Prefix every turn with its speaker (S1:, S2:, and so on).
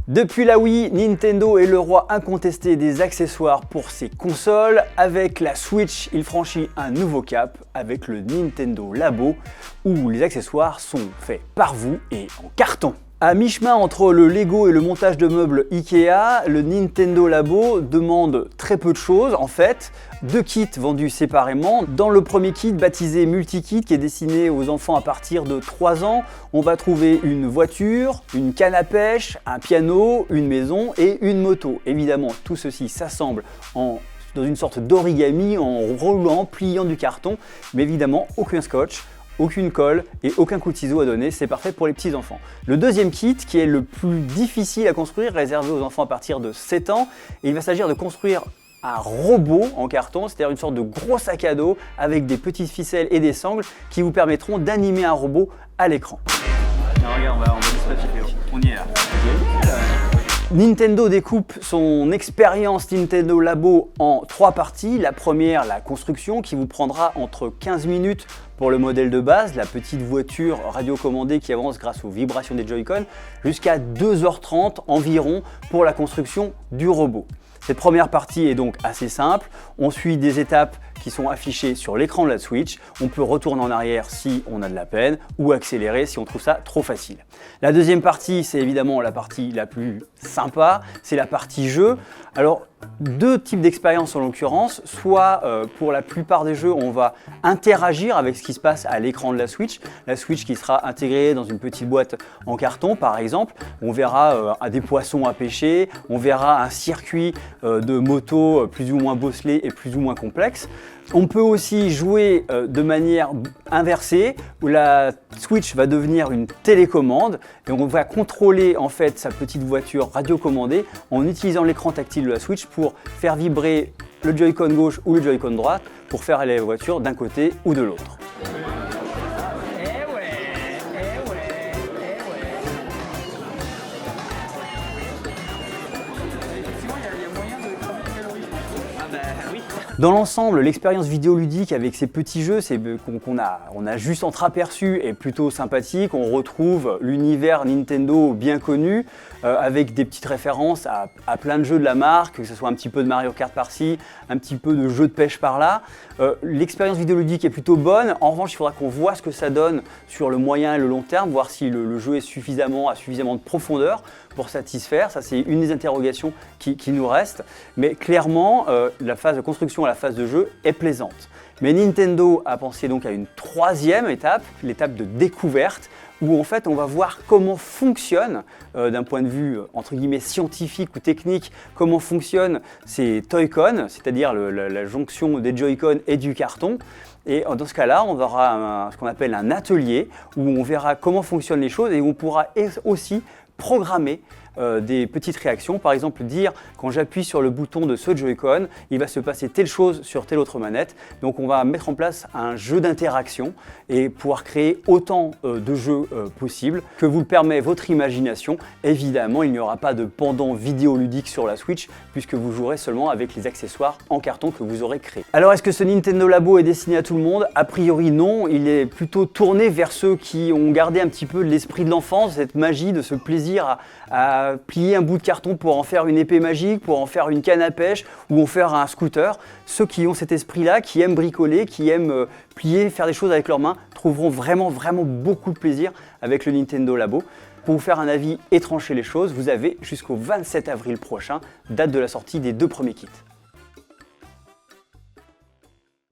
S1: Depuis la Wii, Nintendo est le roi incontesté des accessoires pour ses consoles. Avec la Switch, il franchit un nouveau cap avec le Nintendo Labo, où les accessoires sont faits par vous et en carton. À mi-chemin entre le Lego et le montage de meubles Ikea, le Nintendo Labo demande très peu de choses en fait. 2 kits vendus séparément. Dans le premier kit baptisé Multikit qui est destiné aux enfants à partir de 3 ans, on va trouver une voiture, une canne à pêche, un piano, une maison et une moto. Évidemment, tout ceci s'assemble dans une sorte d'origami en roulant, pliant du carton, mais évidemment aucun scotch, aucune colle et aucun coup de ciseau à donner, c'est parfait pour les petits enfants. Le deuxième kit, qui est le plus difficile à construire, réservé aux enfants à partir de 7 ans, et il va s'agir de construire un robot en carton, c'est-à-dire une sorte de gros sac à dos avec des petites ficelles et des sangles qui vous permettront d'animer un robot à l'écran.
S2: Regarde, on va dispatcher, on y est là.
S1: Nintendo découpe son expérience Nintendo Labo en 3 parties. La première, la construction, qui vous prendra entre 15 minutes pour le modèle de base, la petite voiture radiocommandée qui avance grâce aux vibrations des Joy-Con, jusqu'à 2h30 environ pour la construction du robot. Cette première partie est donc assez simple. On suit des étapes qui sont affichées sur l'écran de la Switch. On peut retourner en arrière si on a de la peine ou accélérer si on trouve ça trop facile. La deuxième partie, c'est évidemment la partie la plus sympa, c'est la partie jeu. Alors, 2 types d'expériences en l'occurrence, soit pour la plupart des jeux, on va interagir avec ce qui se passe à l'écran de la Switch qui sera intégrée dans une petite boîte en carton par exemple. On verra des poissons à pêcher, on verra un circuit de moto plus ou moins bosselé et plus ou moins complexe. On peut aussi jouer de manière inversée où la Switch va devenir une télécommande et on va contrôler en fait sa petite voiture radiocommandée en utilisant l'écran tactile de la Switch pour faire vibrer le Joy-Con gauche ou le Joy-Con droite pour faire aller la voiture d'un côté ou de l'autre. Dans l'ensemble, l'expérience vidéoludique avec ces petits jeux, qu'on a juste entreaperçu est plutôt sympathique. On retrouve l'univers Nintendo bien connu, avec des petites références à plein de jeux de la marque, que ce soit un petit peu de Mario Kart par-ci, un petit peu de jeux de pêche par-là. L'expérience vidéoludique est plutôt bonne. En revanche, il faudra qu'on voit ce que ça donne sur le moyen et le long terme, voir si le jeu a suffisamment de profondeur pour satisfaire. Ça, c'est une des interrogations qui nous reste. Mais clairement, la phase de construction et la phase de jeu est plaisante. Mais Nintendo a pensé donc à une 3e étape, l'étape de découverte, où en fait on va voir comment fonctionne, d'un point de vue entre guillemets scientifique ou technique, comment fonctionnent ces Toy-Con, c'est-à-dire la jonction des Joy-Con et du carton. Et dans ce cas-là, on aura ce qu'on appelle un atelier, où on verra comment fonctionnent les choses et où on pourra aussi programmer des petites réactions, par exemple dire quand j'appuie sur le bouton de ce Joy-Con, il va se passer telle chose sur telle autre manette. Donc on va mettre en place un jeu d'interaction et pouvoir créer autant de jeux possibles que vous le permet votre imagination. Évidemment, il n'y aura pas de pendant vidéoludique sur la Switch puisque vous jouerez seulement avec les accessoires en carton que vous aurez créés. Alors est-ce que ce Nintendo Labo est destiné à tout le monde? A priori non, il est plutôt tourné vers ceux qui ont gardé un petit peu l'esprit de l'enfance, cette magie, de ce plaisir à plier un bout de carton pour en faire une épée magique, pour en faire une canne à pêche ou en faire un scooter. Ceux qui ont cet esprit-là, qui aiment bricoler, qui aiment plier, faire des choses avec leurs mains, trouveront vraiment beaucoup de plaisir avec le Nintendo Labo. Pour vous faire un avis et trancher les choses, vous avez jusqu'au 27 avril prochain, date de la sortie des 2 premiers kits.